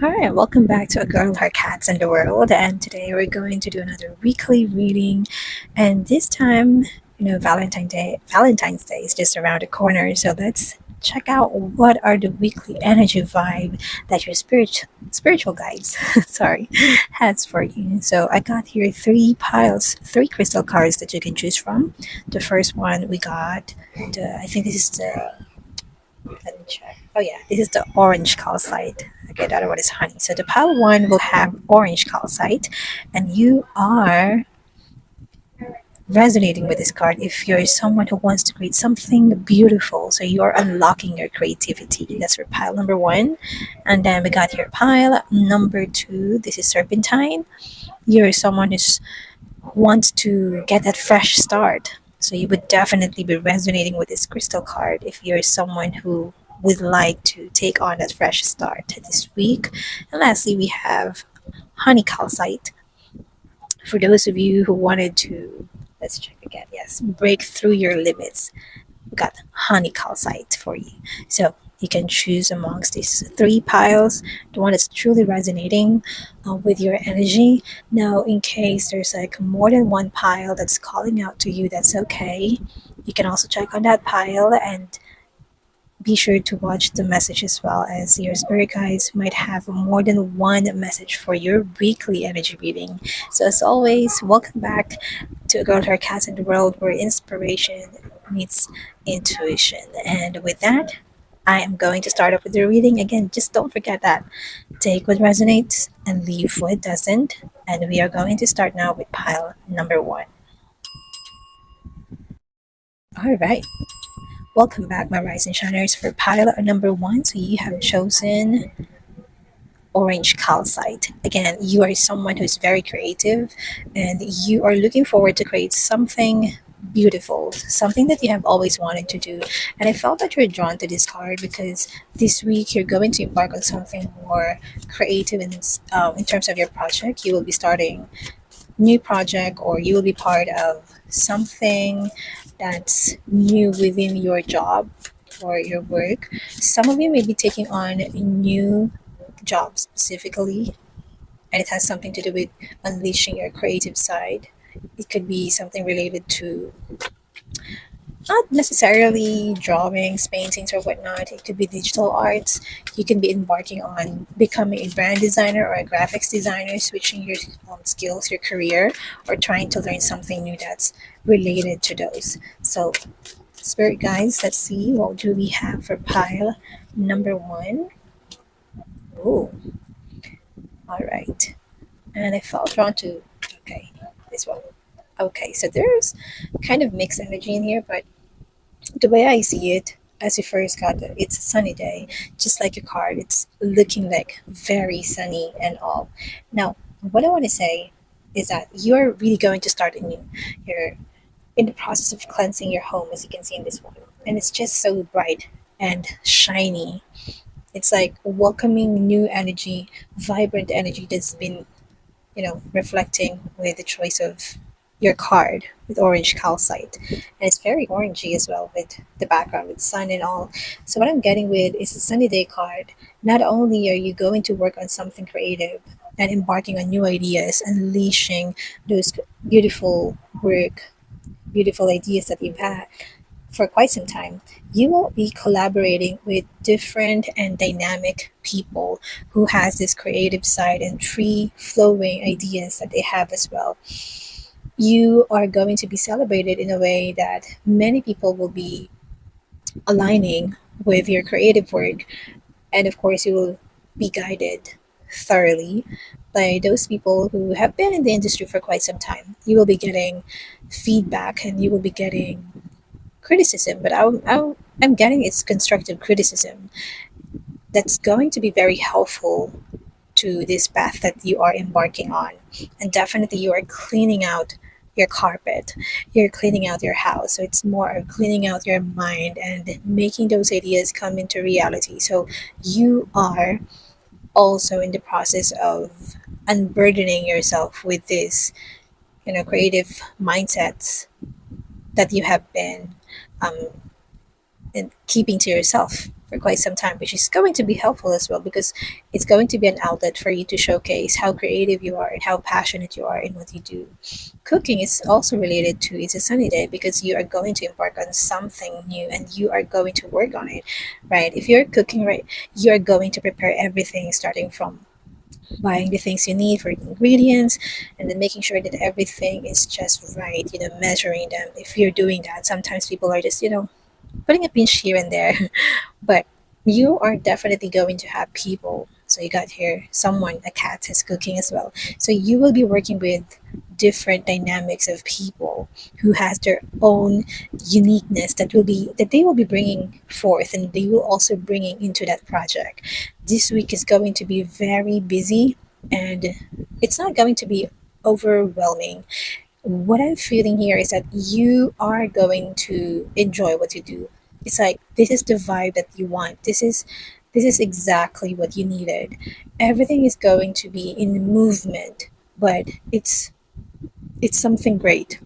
Alright, welcome back to A Girl, Her Cats, and the World. And today we're going to do another weekly reading. And this time, Valentine's Day is just around the corner. So let's check out what are the weekly energy vibe that your spiritual guides, sorry, has for you. So I got here three crystal cards that you can choose from. The first one we got I think this is let me check. Oh yeah, this is the orange calcite. Okay, the other one is honey. So the pile one will have orange calcite, and you are resonating with this card if you're someone who wants to create something beautiful. So you are unlocking your creativity. That's for pile number one. And then we got here pile number two. This is serpentine. You're someone who wants to get that fresh start. So you would definitely be resonating with this crystal card if you're someone who would like to take on that fresh start this week. And lastly, we have honey calcite. For those of you who wanted to, let's check again, yes, break through your limits, we got honey calcite for you. So you can choose amongst these three piles, the one that's truly resonating with your energy. Now, in case there's like more than one pile that's calling out to you, that's okay. You can also check on that pile and be sure to watch the message as well, as your spirit guides might have more than one message for your weekly energy reading. So, as always, welcome back to A Girl, Her Cats in the World, where inspiration meets intuition. And with that, I am going to start off with the reading. Again, just don't forget that. Take what resonates and leave what doesn't. And we are going to start now with pile number one. All right. Welcome back, my rising shiners, for pile number one. So you have chosen orange calcite. Again, you are someone who's very creative and you are looking forward to create something beautiful, something that you have always wanted to do. And I felt that you're drawn to this card because this week you're going to embark on something more creative in terms of your project. You will be starting new project, or you will be part of something that's new within your job or your work. Some of you may be taking on a new job specifically, and it has something to do with unleashing your creative side. It could be something related to not necessarily drawings, paintings, or whatnot. It could be digital arts. You can be embarking on becoming a brand designer or a graphics designer, switching your skills, your career, or trying to learn something new that's related to those. So, spirit guides, let's see what do we have for pile number one. Oh, all right. And I felt drawn to, okay, this one. Okay, so there's kind of mixed energy in here, but the way I see it, as you first got it, it's a sunny day, just like your card. It's looking like very sunny and all. Now, what I want to say is that you're really going to start anew. You're in the process of cleansing your home, as you can see in this one, and it's just so bright and shiny. It's like welcoming new energy, vibrant energy that's been reflecting with the choice of your card with orange calcite. And it's very orangey as well with the background with sun and all. So what I'm getting with is a sunny day card. Not only are you going to work on something creative and embarking on new ideas, unleashing those beautiful work, beautiful ideas that you've had for quite some time, you will be collaborating with different and dynamic people who has this creative side and free flowing ideas that they have as well. You are going to be celebrated in a way that many people will be aligning with your creative work, and of course you will be guided thoroughly by those people who have been in the industry for quite some time. You will be getting feedback and you will be getting criticism, but I'm getting it's constructive criticism that's going to be very helpful to this path that you are embarking on. And definitely you are cleaning out your carpet, you're cleaning out your house. So it's more of cleaning out your mind and making those ideas come into reality. So you are also in the process of unburdening yourself with this, creative mindsets that you have been um, and keeping to yourself. for quite some time, which is going to be helpful as well because it's going to be an outlet for you to showcase how creative you are and how passionate you are in what you do. Cooking is also related to It's a Sunny Day because you are going to embark on something new and you are going to work on it, right? If you're cooking, right, you are going to prepare everything starting from buying the things you need for the ingredients and then making sure that everything is just right, measuring them. If you're doing that, sometimes people are just, putting a pinch here and there. But you are definitely going to have people. So you got here someone, a cat is cooking as well. So you will be working with different dynamics of people who has their own uniqueness that they will be bringing forth and they will also bringing into that project. This week is going to be very busy and it's not going to be overwhelming. What I'm feeling here is that you are going to enjoy what you do. It's like this is the vibe that you want. This is exactly what you needed. Everything is going to be in movement, but it's something great.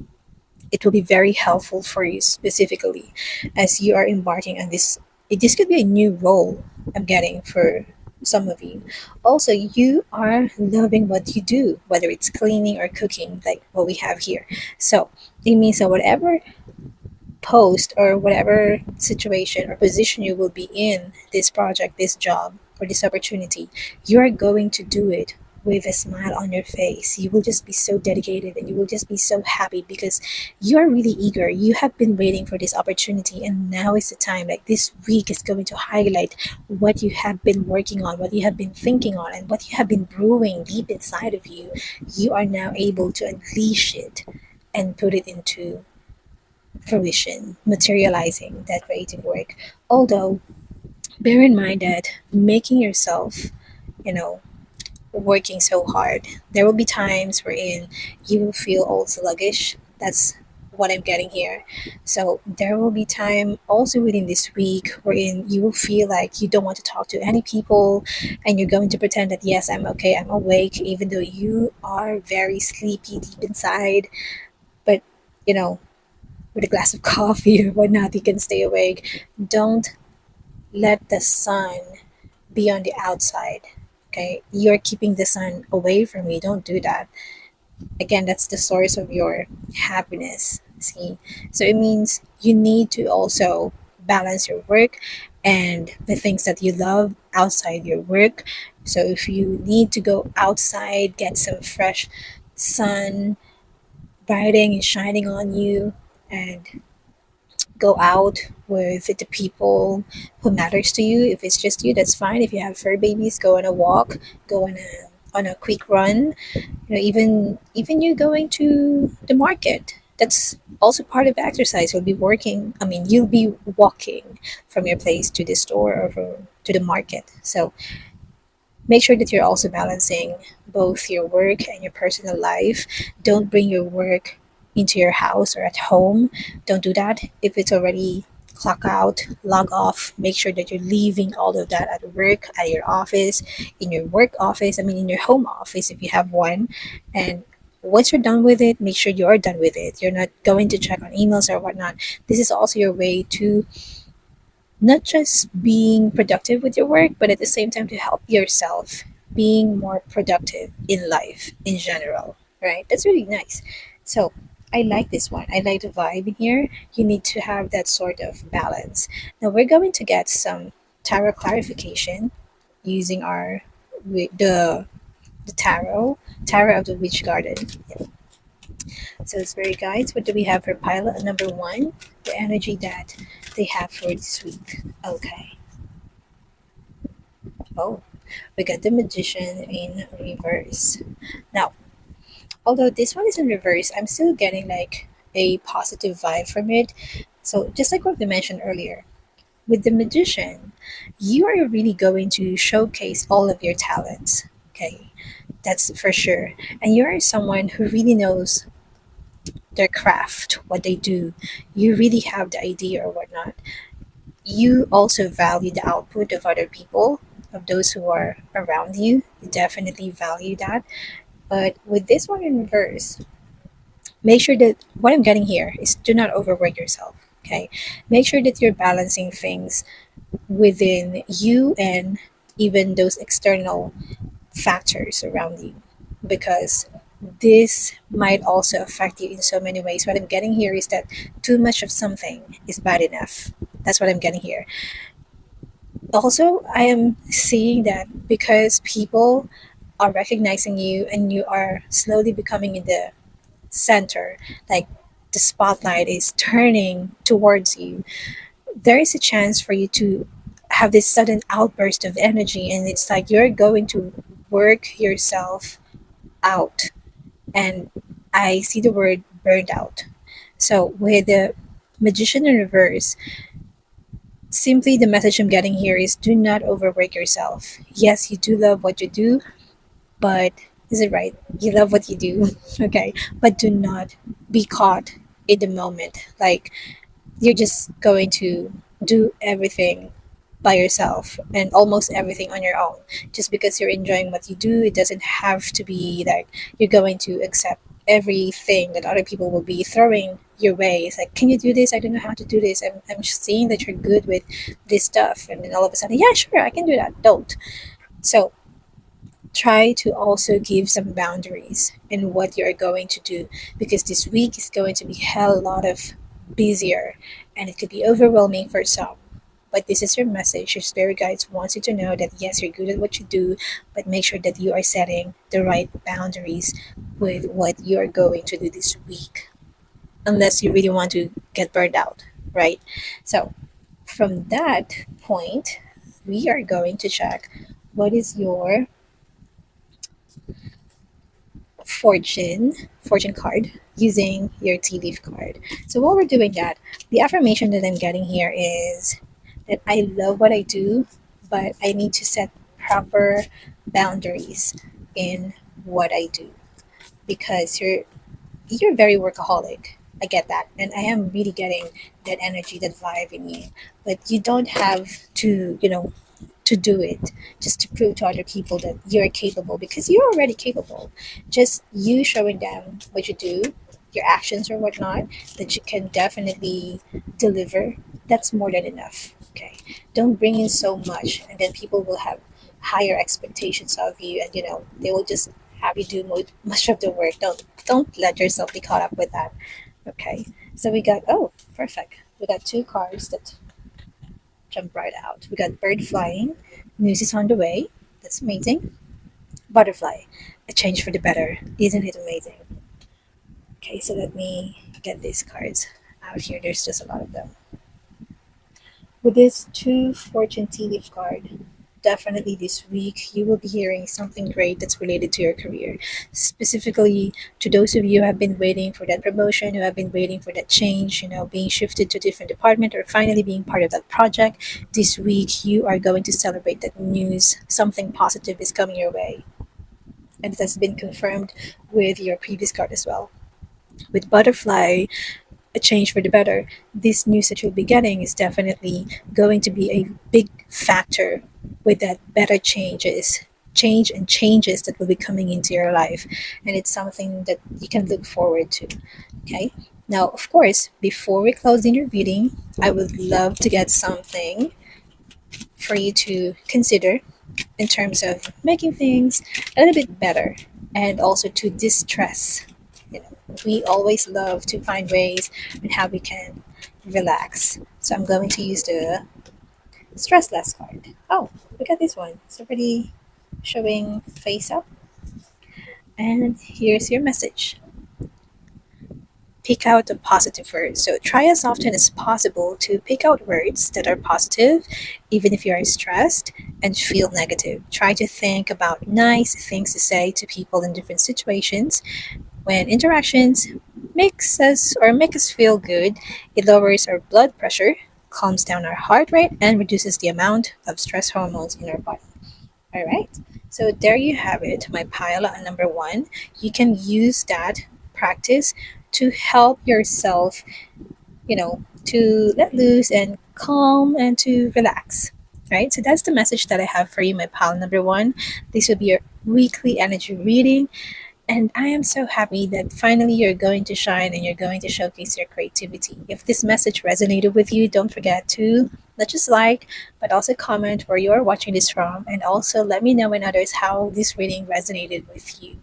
It will be very helpful for you specifically as you are embarking on this. This could be a new role I'm getting for some of you. Also, you are loving what you do, whether it's cleaning or cooking, like what we have here. So it means that whatever post or whatever situation or position you will be in this project, this job, or this opportunity, you are going to do it with a smile on your face. You will just be so dedicated and you will just be so happy because you are really eager. You have been waiting for this opportunity, and now is the time. Like this week is going to highlight what you have been working on, what you have been thinking on, and what you have been brewing deep inside of you. You are now able to unleash it and put it into fruition, materializing that creative work. Although, bear in mind that making yourself, you know, working so hard, there will be times wherein you will feel all sluggish. That's what I'm getting here. So there will be time also within this week wherein you will feel like you don't want to talk to any people and you're going to pretend that yes, I'm okay, I'm awake, even though you are very sleepy deep inside. But you know, with a glass of coffee or whatnot, you can stay awake. Don't let the sun be on the outside. Okay, you're keeping the sun away from you. Don't do that. Again, that's the source of your happiness. See, so it means you need to also balance your work and the things that you love outside your work. So if you need to go outside, get some fresh sun brighting and shining on you, and go out with the people who matters to you. If it's just you, that's fine. If you have fur babies, go on a walk, go on a quick run. Even you going to the market. That's also part of exercise. You'll be working. I mean, you'll be walking from your place to the store or to the market. So make sure that you're also balancing both your work and your personal life. Don't bring your work into your house or at home. Don't do that. If it's already clock out, log off, make sure that you're leaving all of that at work, at your office, in your work office, I mean, in your home office if you have one. And once you're done with it, make sure you're done with it. You're not going to check on emails or whatnot. This is also your way to not just being productive with your work, but at the same time to help yourself being more productive in life in general, right? That's really nice. So I like this one. I like the vibe in here. You need to have that sort of balance. Now we're going to get some tarot clarification using our the tarot of the witch garden. Yeah. So spirit guides, what do we have for pilot number one? The energy that they have for this week. Okay. Oh, we got the magician in reverse. Now, although this one is in reverse, I'm still getting like a positive vibe from it. So just like what we mentioned earlier, with the magician, you are really going to showcase all of your talents. Okay, that's for sure. And you are someone who really knows their craft, what they do. You really have the idea or whatnot. You also value the output of other people, of those who are around you. You definitely value that. But with this one in reverse, make sure that what I'm getting here is do not overwork yourself. Okay, make sure that you're balancing things within you and even those external factors around you, because this might also affect you in so many ways. What I'm getting here is that too much of something is bad enough. That's what I'm getting here. Also, I am seeing that because people are recognizing you and you are slowly becoming in the center, like the spotlight is turning towards you, there is a chance for you to have this sudden outburst of energy, and it's like you're going to work yourself out. And I see the word burned out. So with the magician in reverse, simply the message I'm getting here is do not overwork yourself. Yes, you do love what you do, but is it right? You love what you do, okay? But do not be caught in the moment. Like you're just going to do everything by yourself and almost everything on your own. Just because you're enjoying what you do, it doesn't have to be that you're going to accept everything that other people will be throwing your way. It's like, can you do this? I don't know how to do this. I'm just seeing that you're good with this stuff. And then all of a sudden, yeah, sure, I can do that. Don't. So try to also give some boundaries in what you're going to do, because this week is going to be hell lot of busier and it could be overwhelming for some. But this is your message. Your spirit guides wants you to know that yes, you're good at what you do, but make sure that you are setting the right boundaries with what you're going to do this week, unless you really want to get burned out, right? So from that point, we are going to check what is your fortune card using your tea leaf card. So while we're doing that, the affirmation that I'm getting here is that I love what I do, but I need to set proper boundaries in what I do, because you're very workaholic. I get that, and I am really getting that energy, that vibe in you. But you don't have to, to do it just to prove to other people that you're capable, because you're already capable. Just you showing them what you do, your actions or whatnot, that you can definitely deliver, that's more than enough. Okay. Don't bring in so much, and then people will have higher expectations of you, and they will just have you do much of the work. Don't let yourself be caught up with that. Okay. So we got, oh, perfect. We got two cards that jump right out. We got bird flying, news is on the way. That's amazing. Butterfly, a change for the better. Isn't it amazing? Okay, so let me get these cards out here. There's just a lot of them. With this two fortune tea leaf card, definitely this week you will be hearing something great that's related to your career. Specifically to those of you who have been waiting for that promotion, who have been waiting for that change, being shifted to a different department or finally being part of that project. This week you are going to celebrate that news. Something positive is coming your way. And it has been confirmed with your previous card as well. With butterfly, a change for the better, this news that you'll be getting is definitely going to be a big factor with that better change and changes that will be coming into your life. And it's something that you can look forward to. Okay. Now, of course, before we close in your reading, I would love to get something for you to consider in terms of making things a little bit better and also to distress. We always love to find ways on how we can relax. So I'm going to use the stress less card. Oh, look at this one. It's already showing face up. And here's your message. Pick out a positive word. So try as often as possible to pick out words that are positive, even if you are stressed and feel negative. Try to think about nice things to say to people in different situations. When interactions make us feel good, it lowers our blood pressure, calms down our heart rate, and reduces the amount of stress hormones in our body. All right. So there you have it, my pile on number one. You can use that practice to help yourself, to let loose and calm and to relax. Right. So that's the message that I have for you, my pile number one. This will be your weekly energy reading. And I am so happy that finally you're going to shine and you're going to showcase your creativity. If this message resonated with you, don't forget to not just like, but also comment where you're watching this from. And also let me know and others how this reading resonated with you.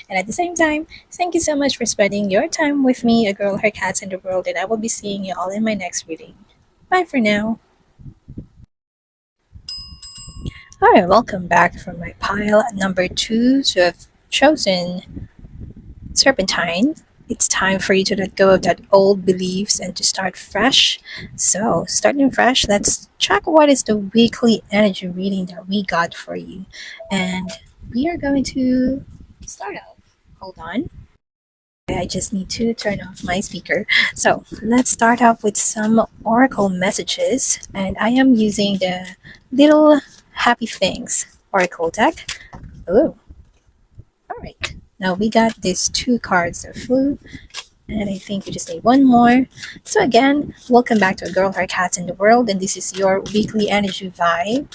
And at the same time, thank you so much for spending your time with me, a girl, her cats, in the world. And I will be seeing you all in my next reading. Bye for now. All right, welcome back from my pile number two. So I've chosen Serpentine. It's time for you to let go of that old beliefs and to start fresh. So, starting fresh, let's check what is the weekly energy reading that we got for you. And we are going to start off. Hold on. I just need to turn off my speaker. So, let's start off with some oracle messages. And I am using the Little Happy Things oracle deck. Oh, all right. Now we got these two cards that flew, and I think we just need one more. So again, welcome back to A Girl, Her Cats in the World, and this is your weekly energy vibe.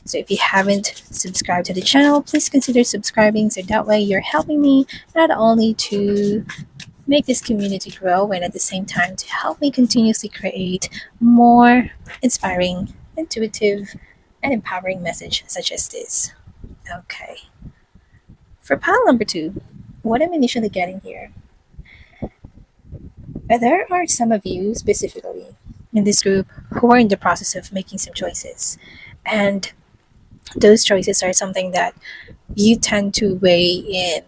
So if you haven't subscribed to the channel, please consider subscribing so that way you're helping me not only to make this community grow and at the same time to help me continuously create more inspiring, intuitive, and empowering message such as this. Okay. For pile number two, what I'm initially getting here, there are some of you specifically in this group who are in the process of making some choices. And those choices are something that you tend to weigh in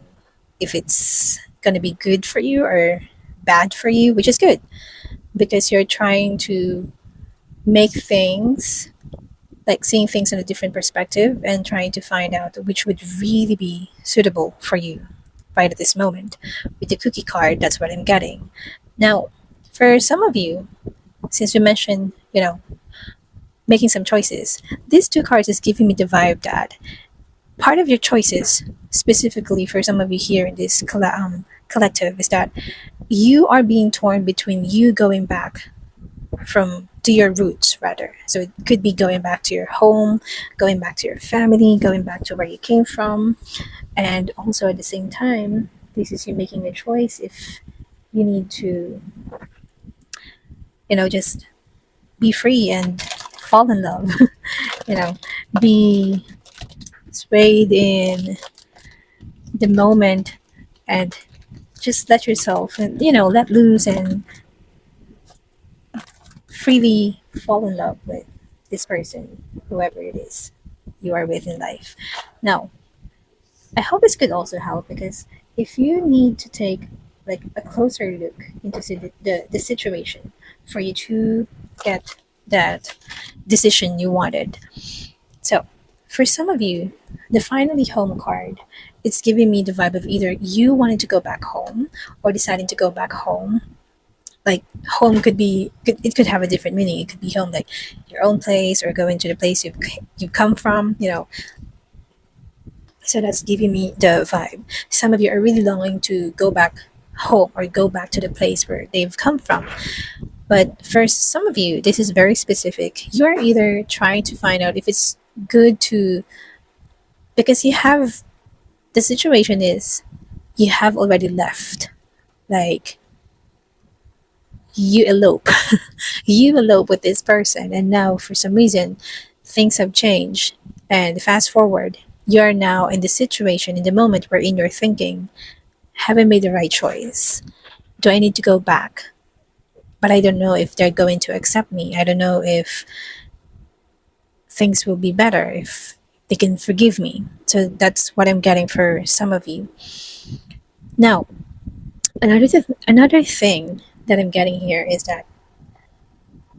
if it's going to be good for you or bad for you, which is good because you're trying to make things like seeing things in a different perspective and trying to find out which would really be suitable for you right at this moment. With the cookie card, that's what I'm getting. Now, for some of you, since we mentioned, making some choices, these two cards is giving me the vibe that part of your choices, specifically for some of you here in this collective, is that you are being torn between you going back from to your roots rather. So it could be going back to your home, going back to your family, going back to where you came from, and also at the same time, this is you making a choice if you need to, just be free and fall in love, you know, be swayed in the moment and just let yourself and, let loose and freely fall in love with this person, whoever it is you are with in life. Now, I hope this could also help because if you need to take like a closer look into the situation for you to get that decision you wanted. So, for some of you, the finally home card, it's giving me the vibe of either you wanting to go back home or deciding to go back home. Like home it could have a different meaning. It could be home like your own place or going to the place you come from. So that's giving me the vibe. Some of you are really longing to go back home or go back to the place where they've come from. But for some of you, this is very specific. You are either trying to find out if it's good to, because the situation is you have already left. Like you elope. You elope with this person, and now for some reason, things have changed. And fast forward, you're now in the situation, in the moment wherein you're thinking, have I made the right choice? Do I need to go back? But I don't know if they're going to accept me. I don't know if things will be better, if they can forgive me. So that's what I'm getting for some of you. Now, another thing that I'm getting here is that,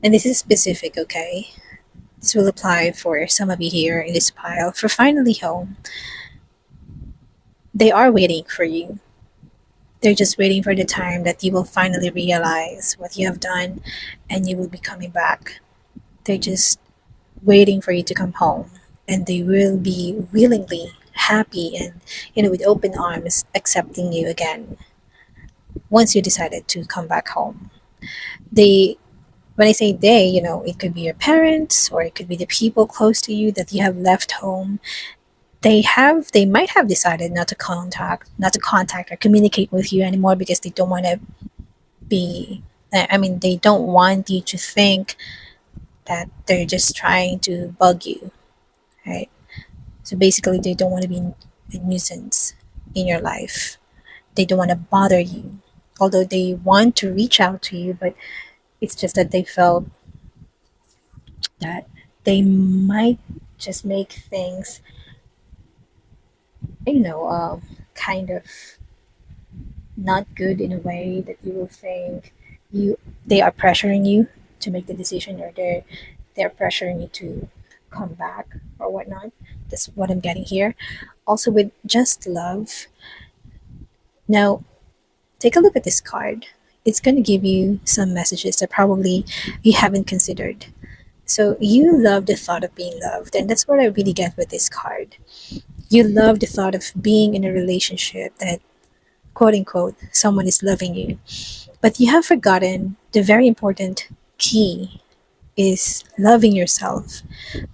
and this is specific, okay? This will apply for some of you here in this pile. For finally home, they are waiting for you. They're just waiting for the time that you will finally realize what you have done and you will be coming back. They're just waiting for you to come home and they will be willingly happy and, with open arms accepting you again once you decided to come back home. They When I say they, it could be your parents or it could be the people close to you that you have left home. they might have decided not to contact or communicate with you anymore because they don't want to be I mean they don't want you to think that they're just trying to bug you, right? So basically they don't want to be a nuisance in your life. They don't want to bother you, although they want to reach out to you, but it's just that they felt that they might just make things, you know, kind of not good in a way that you will think you they are pressuring you to make the decision, or they're pressuring you to come back or whatnot. That's what I'm getting here. Also with just love. Now take a look at this card. It's going to give you some messages that probably you haven't considered. So you love the thought of being loved, and that's what I really get with this card. You love the thought of being in a relationship that, quote unquote, someone is loving you. But you have forgotten the very important key is loving yourself.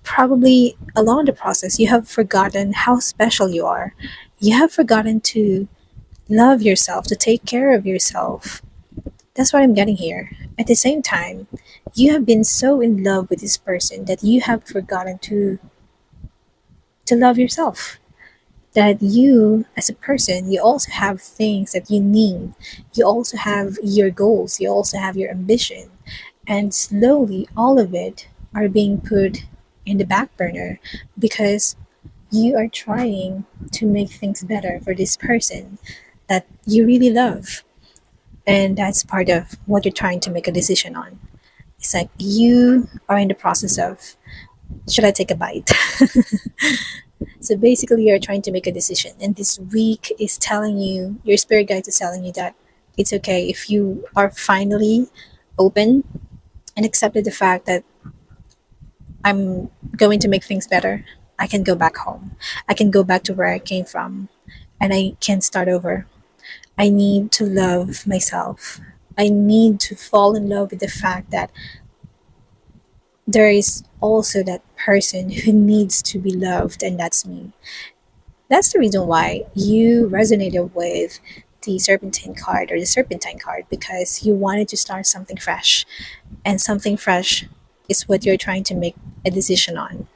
Probably along the process, you have forgotten how special you are. You have forgotten to love yourself, to take care of yourself. That's what I'm getting here. At the same time, you have been so in love with this person that you have forgotten to love yourself. That you, as a person, you also have things that you need. You also have your goals, you also have your ambition. And slowly, all of it are being put in the back burner because you are trying to make things better for this person that you really love. And that's part of what you're trying to make a decision on. It's like you are in the process of, should I take a bite? So basically, you're trying to make a decision, and this week is telling you, your spirit guide is telling you that it's okay if you are finally open and accepted the fact that I'm going to make things better. I can go back home. I can go back to where I came from, and I can start over. I need to love myself. I need to fall in love with the fact that there is also that person who needs to be loved, and that's me. That's the reason why you resonated with the Serpentine card or the Serpentine card, because you wanted to start something fresh. And something fresh is what you're trying to make a decision on,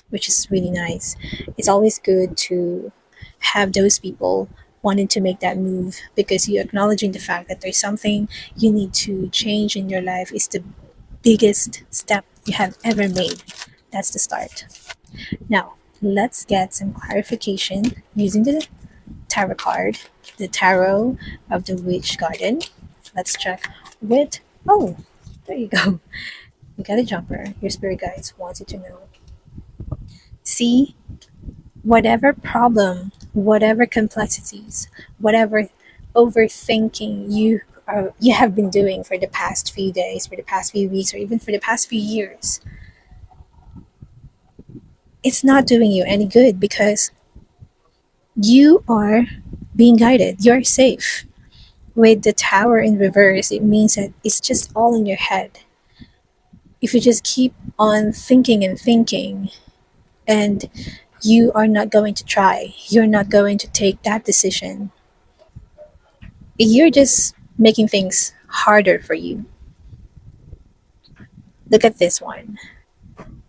which is really nice. It's always good to have those people wanting to make that move because you're acknowledging the fact that there's something you need to change in your life is the biggest step you have ever made. That's the start. Now, let's get some clarification using the tarot card, the tarot of the witch garden. Let's check with, oh, there you go. You got a jumper. Your spirit guides want you to know. See, whatever problem, whatever complexities, whatever overthinking you have been doing for the past few days, for the past few weeks, or even for the past few years, it's not doing you any good because you are being guided. You're safe. With the tower in reverse, it means that it's just all in your head. If you just keep on thinking and thinking, and you are not going to try, you're not going to take that decision, you're just making things harder for you. Look at this one.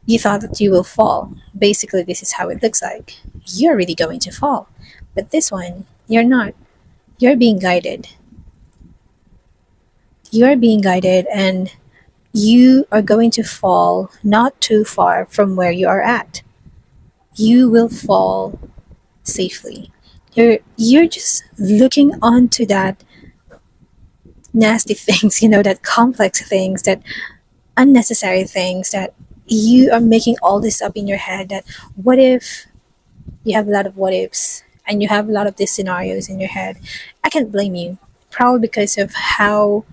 You thought that you will fall. Basically, this is how it looks like. You're really going to fall. But this one, you're not. You're being guided. You are being guided, and you are going to fall not too far from where you are at. You will fall safely. You're just looking onto that nasty things, that complex things, that unnecessary things, that you are making all this up in your head, that what if, you have a lot of what ifs and you have a lot of these scenarios in your head. I can't blame you, probably because of how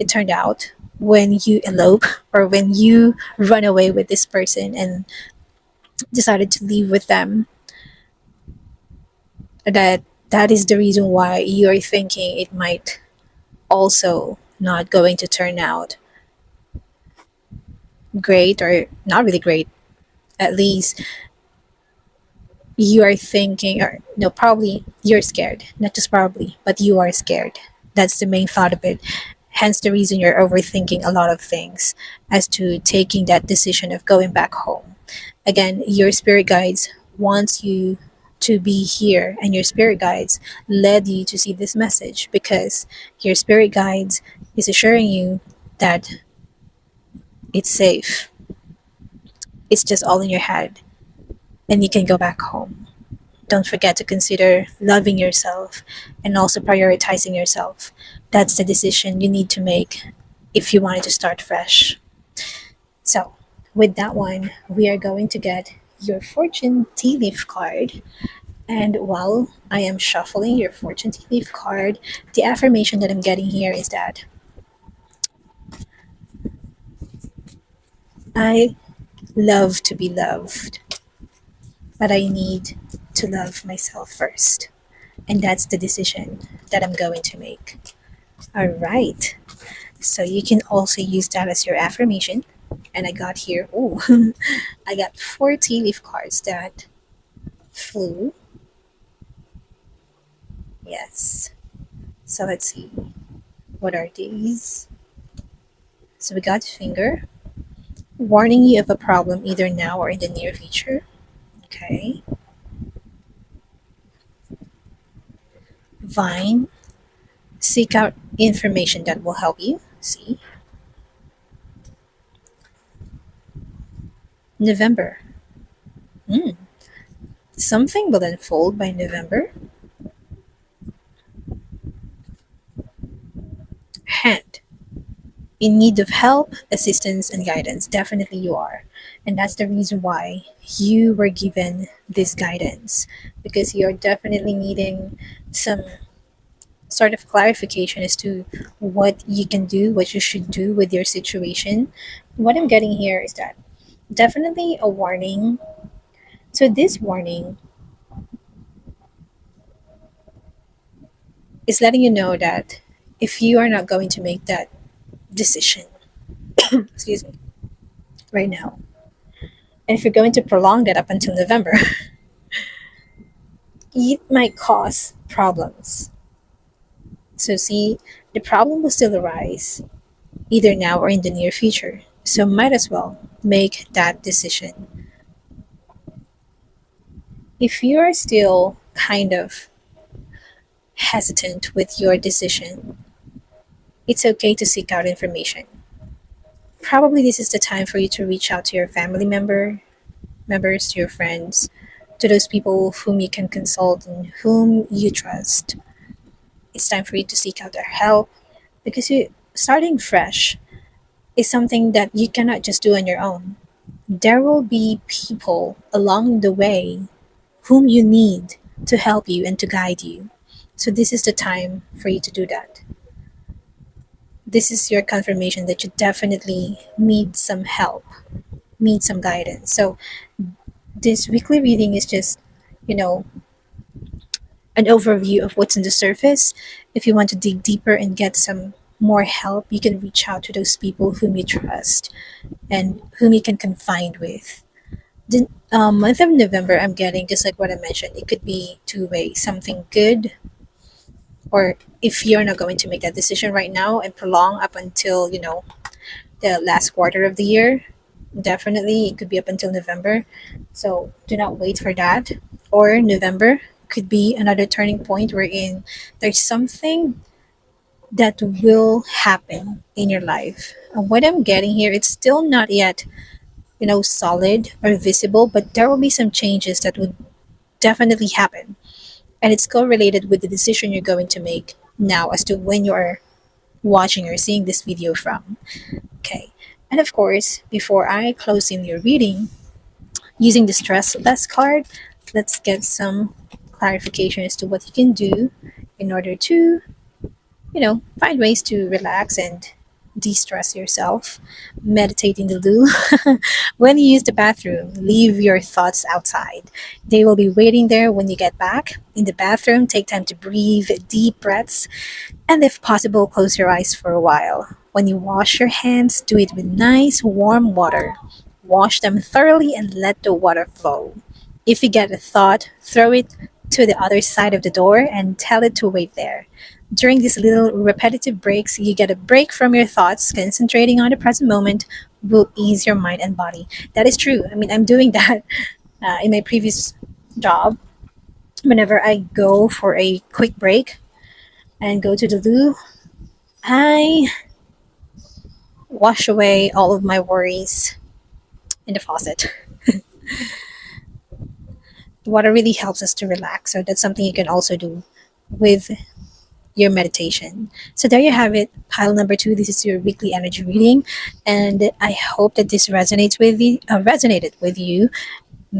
it turned out when you elope or when you run away with this person and decided to leave with them. That is the reason why you're thinking it might also not going to turn out great, or not really great. At least You are thinking, or no, probably you're scared. Not just probably, but you are scared. That's the main thought of it. Hence the reason you're overthinking a lot of things as to taking that decision of going back home. Again, your spirit guides wants you to be here, and your spirit guides led you to see this message because your spirit guides is assuring you that it's safe. It's just all in your head, and you can go back home. Don't forget to consider loving yourself and also prioritizing yourself. That's the decision you need to make if you wanted to start fresh. So, with that one, we are going to get your fortune tea leaf card. And while I am shuffling your fortune tea leaf card, the affirmation that I'm getting here is that I love to be loved, but I need to love myself first. And that's the decision that I'm going to make. All right. So you can also use that as your affirmation. And I got here, oh, I got four tea leaf cards that flew. Yes. So let's see. What are these? So we got finger, warning you of a problem either now or in the near future. Okay. Vine, seek out information that will help you. See. November. Hmm. Something will unfold by November. Hand, in need of help, assistance, and guidance. Definitely you are. And that's the reason why you were given this guidance because you're definitely needing some sort of clarification as to what you can do, what you should do with your situation. What I'm getting here is that definitely a warning. So, this warning is letting you know that if you are not going to make that decision, excuse me, right now, and if you're going to prolong that up until November, it might cause problems. So, see, the problem will still arise either now or in the near future. So, might as well make that decision. If you are still kind of hesitant with your decision, it's okay to seek out information. Probably this is the time for you to reach out to your members, to your friends, to those people whom you can consult and whom you trust. It's time for you to seek out their help because starting fresh is something that you cannot just do on your own. There will be people along the way whom you need to help you and to guide you. So this is the time for you to do that. This is your confirmation that you definitely need some help, need some guidance. So this weekly reading is just, you know, an overview of what's on the surface. If you want to dig deeper and get some more help, you can reach out to those people whom you trust and whom you can confide with. The month of November, I'm getting, just like what I mentioned, it could be two ways something good, or if you're not going to make that decision right now and prolong up until, the last quarter of the year, definitely it could be up until November. So do not wait for that. Or November could be another turning point wherein there's something that will happen in your life. And what I'm getting here, it's still not yet, solid or visible, but there will be some changes that would definitely happen. And it's correlated with the decision you're going to make now as to when you are watching or seeing this video from. Okay. And of course, before I close in your reading, using the stress less card, let's get some clarification as to what you can do in order to, find ways to relax and de-stress yourself. Meditate in the loo. When you use the bathroom, leave your thoughts outside. They will be waiting there when you get back. In the bathroom, take time to breathe deep breaths, and if possible, close your eyes for a while. When you wash your hands, do it with nice warm water. Wash them thoroughly and let the water flow. If you get a thought, throw it to the other side of the door and tell it to wait there. During these little repetitive breaks, you get a break from your thoughts. Concentrating on the present moment will ease your mind and body. That is true. I mean, I'm doing that in my previous job. Whenever I go for a quick break and go to the loo, I wash away all of my worries in the faucet. Water really helps us to relax. So that's something you can also do with your meditation. So there you have it, pile number two. This is your weekly energy reading, and I hope that this resonated with you.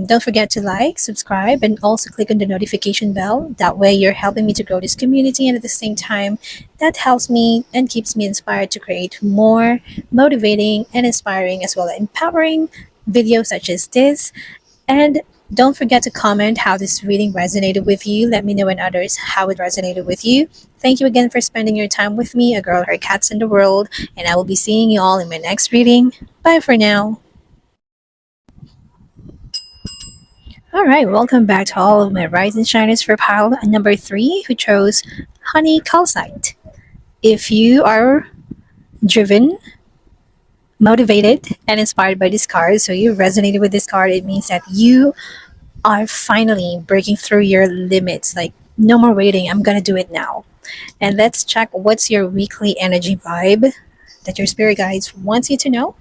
Don't forget to like, subscribe, and also click on the notification bell. That way, you're helping me to grow this community, and at the same time, that helps me and keeps me inspired to create more motivating and inspiring as well as empowering videos such as this. And don't forget to comment how this reading resonated with you. Let me know and others how it resonated with you. Thank you again for spending your time with me, a girl, her cats in the world, and I will be seeing you all in my next reading. Bye for now. All right, welcome back to all of my rising shiners for pile number three, who chose Honey Calcite. If you are driven, motivated, and inspired by this card, so you resonated with this card, it means that you are finally breaking through your limits. Like, no more waiting. I'm going to do it now. And let's check what's your weekly energy vibe that your spirit guides wants you to know.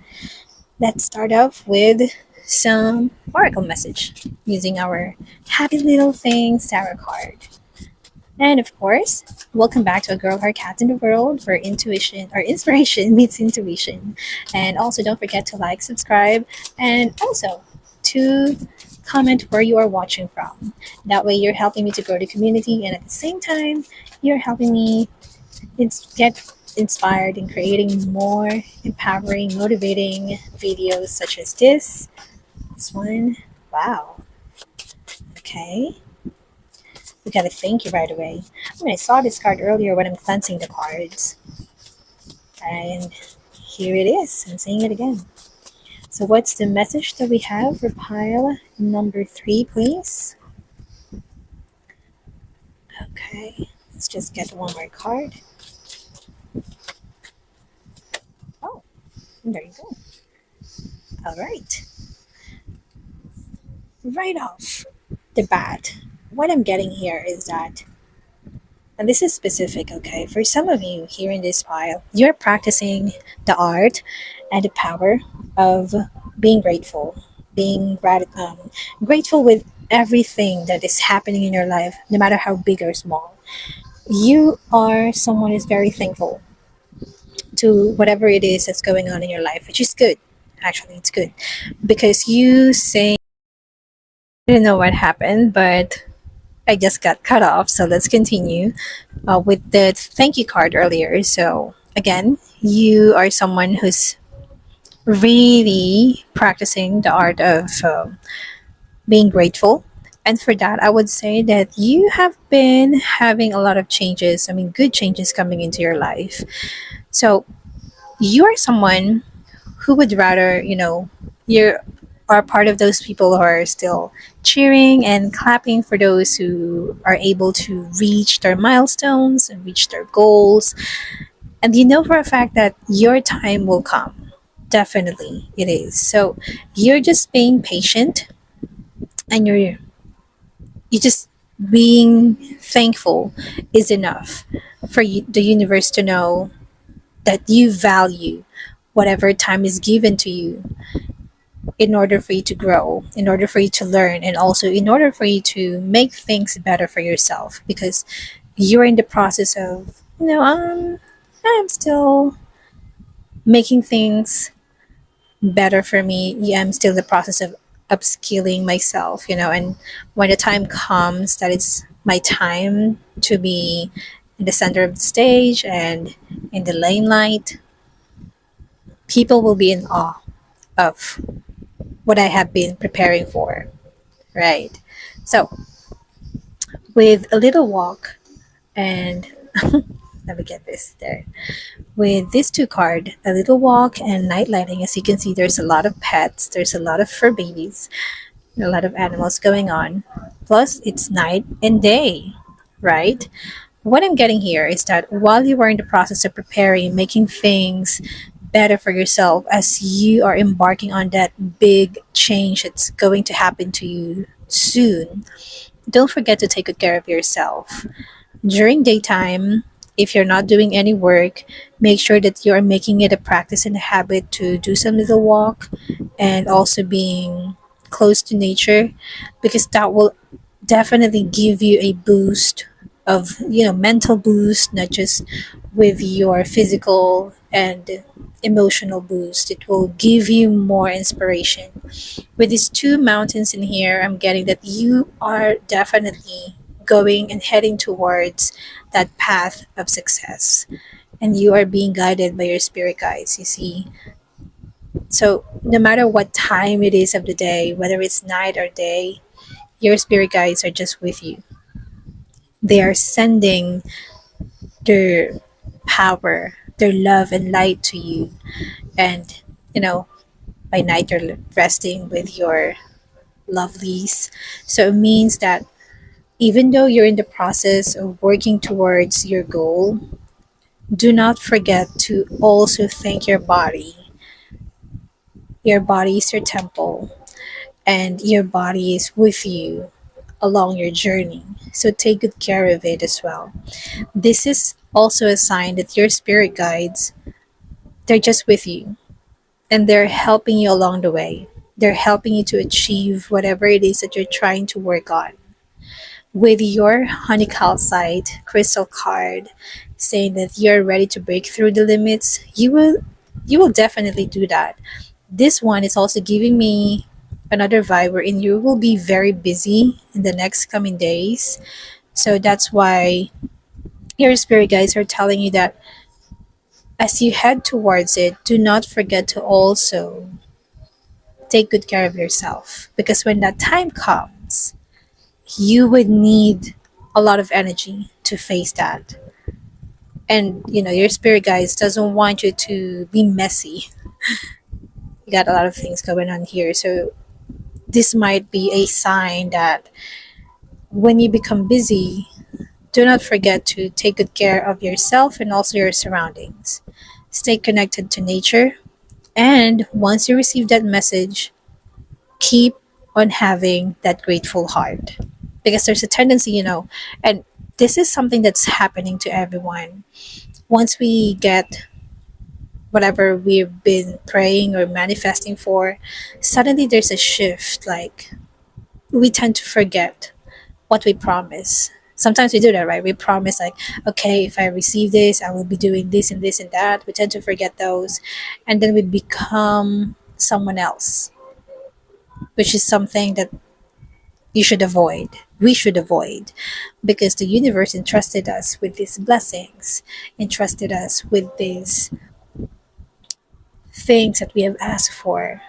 Let's start off with some oracle message using our happy little things tarot card. And of course, welcome back to A Girl, Her Cat in the World, where intuition or inspiration meets intuition. And also don't forget to like, subscribe, and also to comment where you are watching from. That way you're helping me to grow the community, and at the same time, you're helping me get inspired in creating more empowering, motivating videos such as this. This one. Wow. Okay. We got a thank you right away. I mean, I saw this card earlier when I'm cleansing the cards. And here it is. I'm saying it again. So what's the message that we have for pile number three, please? Okay. Let's just get one more card. Oh, there you go. All right. Right off the bat, what I'm getting here is that, and this is specific, okay, for some of you here in this pile, you're practicing the art and the power of being grateful, grateful with everything that is happening in your life, no matter how big or small. You are someone who's very thankful to whatever it is that's going on in your life, which is good. Actually, it's good because you say, I don't know what happened, but I just got cut off. So let's continue with the thank you card earlier. So again, you are someone who's really practicing the art of being grateful. And for that, I would say that you have been having a lot of changes. I mean, good changes coming into your life. So you are someone who would rather, you are part of those people who are still cheering and clapping for those who are able to reach their milestones and reach their goals. And you know for a fact that your time will come. Definitely, it is. So you're just being patient, and you just being thankful is enough for you, the universe to know that you value whatever time is given to you in order for you to grow, in order for you to learn, and also in order for you to make things better for yourself, because you're in the process of, I'm still making things better for me. Yeah, I'm still in the process of upskilling myself, and when the time comes that it's my time to be in the center of the stage and in the limelight, people will be in awe of what I have been preparing for, right? So, with a little walk and let me get this there. With these two card, a little walk and night lighting, as you can see, there's a lot of pets, there's a lot of fur babies. A lot of animals going on. Plus, it's night and day, right? What I'm getting here is that while you are in the process of preparing, making things better for yourself as you are embarking on that big change that's going to happen to you soon, don't forget to take good care of yourself. During daytime, if you're not doing any work, make sure that you're making it a practice and a habit to do some little walk and also being close to nature because that will definitely give you a boost of mental boost, not just with your physical and emotional boost. It will give you more inspiration. With these two mountains in here, I'm getting that you are definitely going and heading towards that path of success, and you are being guided by your spirit guides, you see. So no matter what time it is of the day, whether it's night or day, your spirit guides are just with you. They are sending their power, their love and light to you. And, you know, by night you're resting with your lovelies. So it means that even though you're in the process of working towards your goal, do not forget to also thank your body. Your body is your temple, and your body is with you along your journey. So take good care of it as well. This is also a sign that your spirit guides, they're just with you and they're helping you along the way. They're helping you to achieve whatever it is that you're trying to work on. With your honey calcite crystal card saying that you're ready to break through the limits, you will definitely do that. This one is also giving me another vibe wherein you will be very busy in the next coming days. So that's why your spirit guides are telling you that as you head towards it, do not forget to also take good care of yourself. Because when that time comes, you would need a lot of energy to face that. And your spirit guides doesn't want you to be messy. You got a lot of things going on here. So this might be a sign that when you become busy, do not forget to take good care of yourself and also your surroundings. Stay connected to nature. And once you receive that message, keep on having that grateful heart. Because there's a tendency, and this is something that's happening to everyone. Once we get whatever we've been praying or manifesting for, suddenly there's a shift. Like, we tend to forget what we promise. Sometimes we do that, right? We promise, like, okay, if I receive this, I will be doing this and this and that. We tend to forget those. And then we become someone else, which is something that you should avoid. We should avoid because the universe entrusted us with these blessings, entrusted us with these things that we have asked for,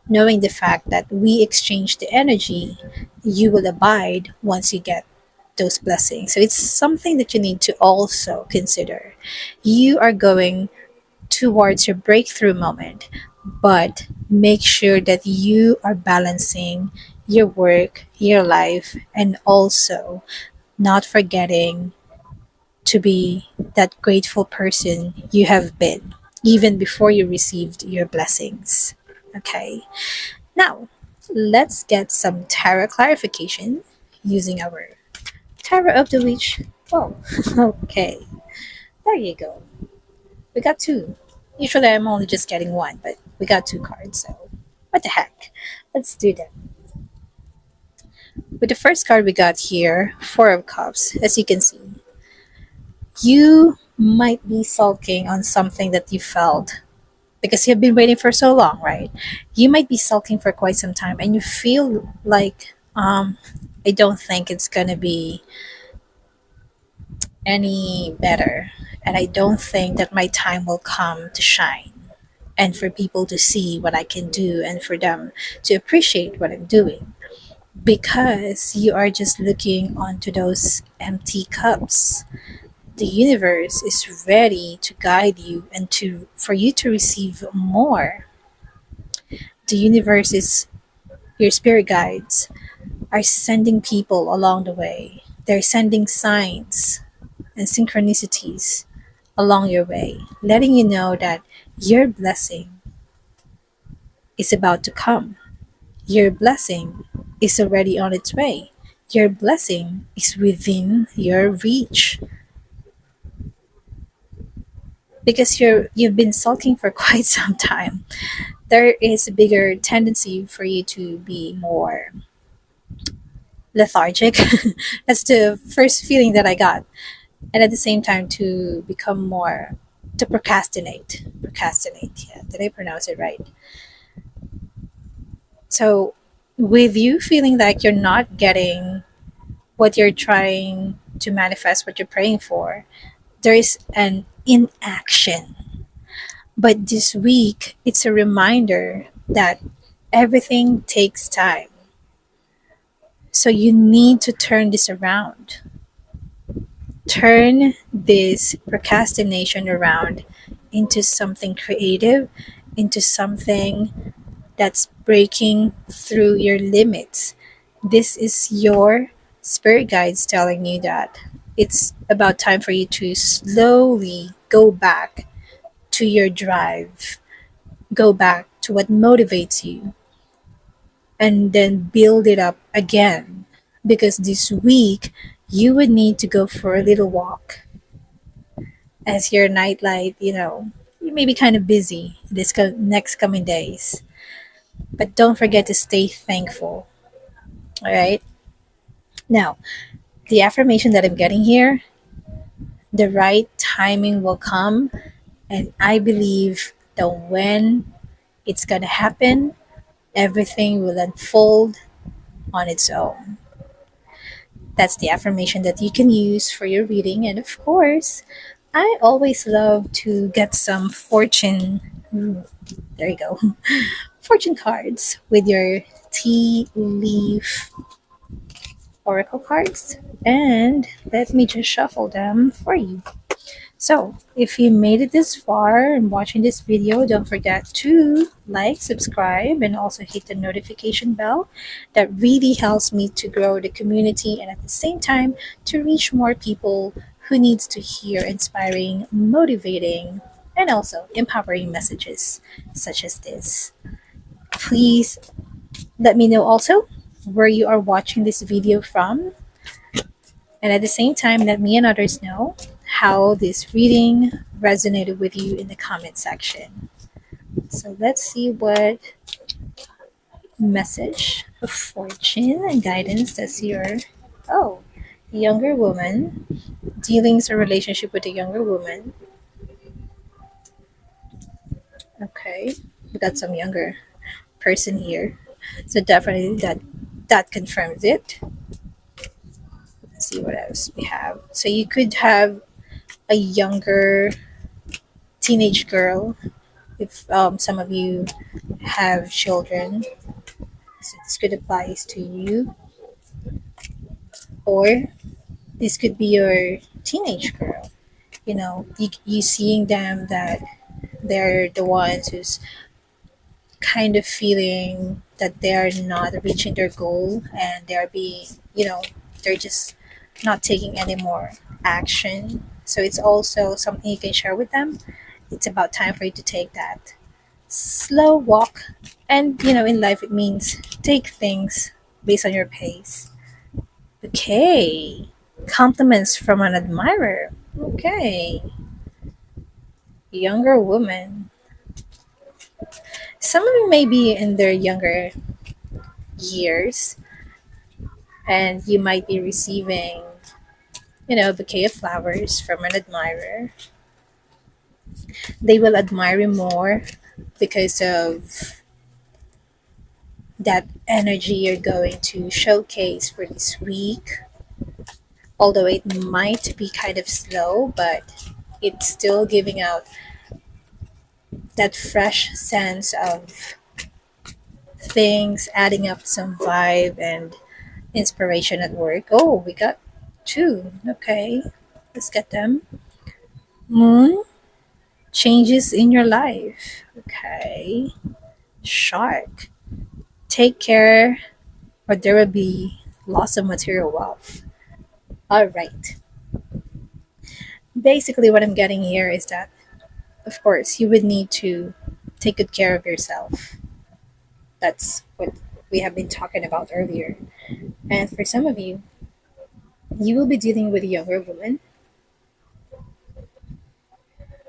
knowing the fact that we exchange the energy, you will abide once you get those blessings. So it's something that you need to also consider. You are going towards your breakthrough moment, but make sure that you are balancing your work, your life, and also not forgetting to be that grateful person you have been even before you received your blessings. Okay, now let's get some tarot clarification using our Tarot of the Witch. Oh, okay, there you go. We got two. Usually I'm only just getting one, but we got two cards, so what the heck? Let's do that. With the first card we got here, Four of Cups, as you can see, you might be sulking on something that you felt because you've been waiting for so long, right? You might be sulking for quite some time and you feel like, I don't think it's gonna be any better. And I don't think that my time will come to shine and for people to see what I can do and for them to appreciate what I'm doing. Because you are just looking onto those empty cups. The universe is ready to guide you and to for you to receive more. The universe is Your spirit guides are sending people along the way. They're sending signs and synchronicities along your way, letting you know that your blessing is about to come. Your blessing is already on its way. Your blessing is within your reach because you've been sulking for quite some time. There is a bigger tendency for you to be more lethargic. That's the first feeling that I got. And at the same time to become more to procrastinate. Procrastinate. Yeah, did I pronounce it right? So with you feeling like you're not getting what you're trying to manifest, what you're praying for, there is an inaction. But this week, it's a reminder that everything takes time. So you need to turn this around. Turn this procrastination around into something creative, into something that's breaking through your limits. This is your spirit guides telling you that it's about time for you to slowly go back to your drive, go back to what motivates you, and then build it up again. Because this week, you would need to go for a little walk as your nightlight, you may be kind of busy this next coming days. But don't forget to stay thankful. All right. Now, the affirmation that I'm getting here, the right timing will come. And I believe that when it's going to happen, everything will unfold on its own. That's the affirmation that you can use for your reading. And of course, I always love to get some fortune. There you go. Fortune cards with your tea leaf oracle cards. And let me just shuffle them for you. So, if you made it this far and watching this video, don't forget to like, subscribe, and also hit the notification bell. That really helps me to grow the community and at the same time to reach more people who needs to hear inspiring, motivating, and also empowering messages such as this. Please let me know also where you are watching this video from, and at the same time, let me and others know how this reading resonated with you in the comment section. So let's see what message of fortune and guidance does your younger woman, dealings or relationship with a younger woman. Okay, we got some younger person here. So definitely that confirms it. Let's see what else we have. So you could have a younger teenage girl if some of you have children, so this could apply to you, or this could be your teenage girl. You seeing them that they're the ones who's kind of feeling that they're not reaching their goal and they're being, they're just not taking any more action. So it's also something you can share with them. It's about time for you to take that slow walk. And, in life, it means take things based on your pace. Okay. Compliments from an admirer. Okay. Younger woman. Some of you may be in their younger years and you might be receiving, a bouquet of flowers from an admirer. They will admire you more because of that energy you're going to showcase for this week. Although it might be kind of slow, but it's still giving out that fresh sense of things, adding up some vibe and inspiration at work. Oh, we got two. Okay, let's get them. Moon, changes in your life. Okay. Shark. Take care, or there will be loss of material wealth. All right. Basically, what I'm getting here is that, of course, you would need to take good care of yourself. That's what we have been talking about earlier. And for some of you, you will be dealing with a younger woman.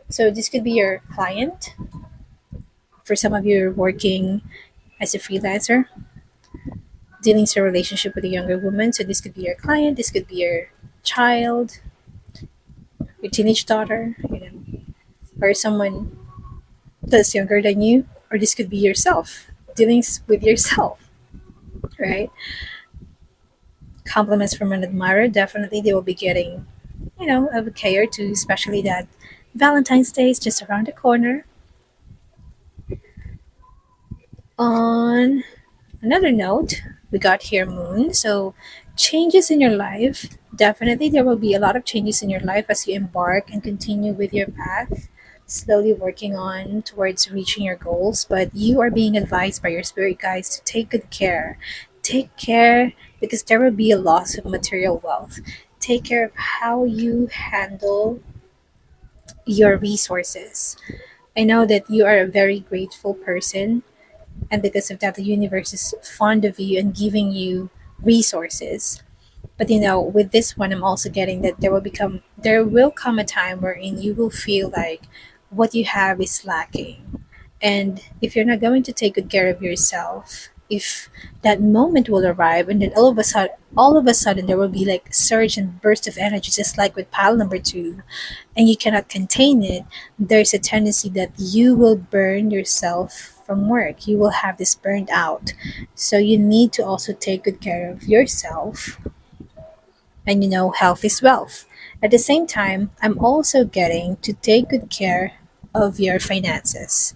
So this could be your client. For some of you, you're working as a freelancer, dealing with a relationship with a younger woman. So this could be your client, this could be your child, your teenage daughter, or someone that's younger than you, or this could be yourself, dealing with yourself, right? Compliments from an admirer, definitely they will be getting, a bouquet or two, especially that Valentine's Day is just around the corner. On another note, we got here Moon. So, changes in your life. Definitely, there will be a lot of changes in your life as you embark and continue with your path, slowly working on towards reaching your goals. But you are being advised by your spirit guides to take good care. Take care because there will be a loss of material wealth. Take care of how you handle your resources. I know that you are a very grateful person, and because of that the universe is fond of you and giving you resources. But with this one, I'm also getting that there will come a time wherein you will feel like what you have is lacking. And if you're not going to take good care of yourself, if that moment will arrive and then all of a sudden there will be like surge and burst of energy, just like with pile number two, and you cannot contain it, there's a tendency that you will burn yourself from work. You will have this burned out. So you need to also take good care of yourself. And health is wealth. At the same time, I'm also getting to take good care of your finances.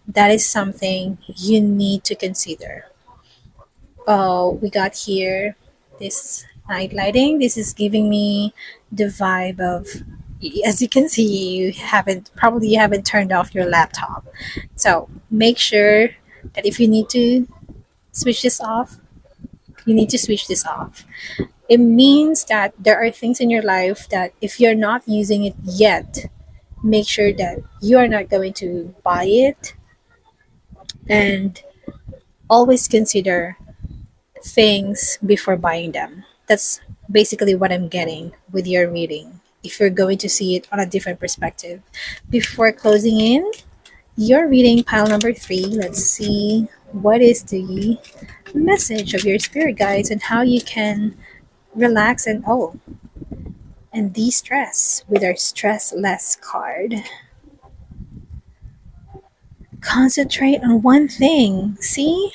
That is something you need to consider. Oh, we got here this night lighting. This is giving me the vibe of, as you can see, you haven't turned off your laptop. So make sure that if you need to switch this off, you need to switch this off. It means that there are things in your life that if you're not using it yet, make sure that you are not going to buy it, and always consider things before buying them. That's basically what I'm getting with your reading. If you're going to see it on a different perspective. Before closing in your reading pile number three, let's see what is the message of your spirit guides and how you can relax and de-stress with our stress less card. Concentrate on one thing. See?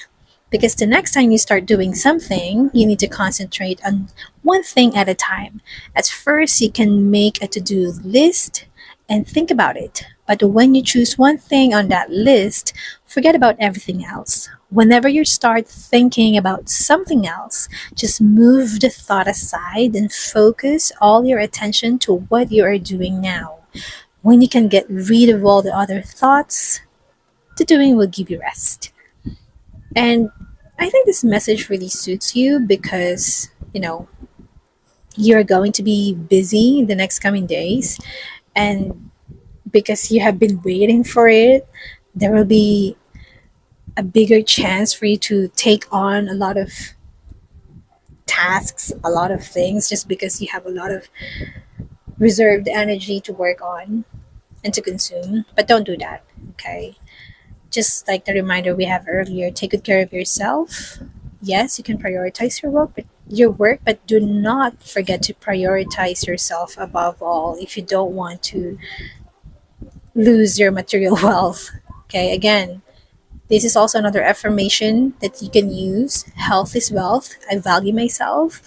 Because the next time you start doing something, you need to concentrate on one thing at a time. At first, you can make a to do list and think about it. But when you choose one thing on that list, forget about everything else. Whenever you start thinking about something else, just move the thought aside and focus all your attention to what you are doing now. When you can get rid of all the other thoughts, the doing will give you rest. And I think this message really suits you because, you're going to be busy in the next coming days. And because you have been waiting for it, there will be a bigger chance for you to take on a lot of tasks, a lot of things, just because you have a lot of reserved energy to work on and to consume. But don't do that, okay? Just like the reminder we have earlier, take good care of yourself. Yes, you can prioritize your work, but do not forget to prioritize yourself above all if you don't want to lose your material wealth. Okay, again, this is also another affirmation that you can use. Health is wealth. I value myself,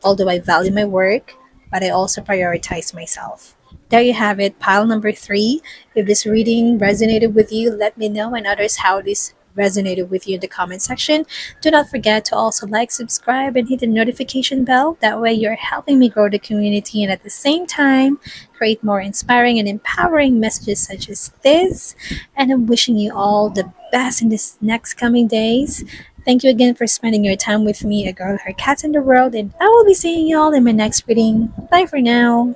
although I value my work, but I also prioritize myself. There you have it, pile number three. If this reading resonated with you, let me know and others how this resonated with you in the comment section. Do not forget to also like, subscribe, and hit the notification bell. That way, you're helping me grow the community and at the same time create more inspiring and empowering messages such as this. And I'm wishing you all the best in this next coming days. Thank you again for spending your time with me, a girl, her cats in the world, and I will be seeing y'all in my next reading. Bye for now.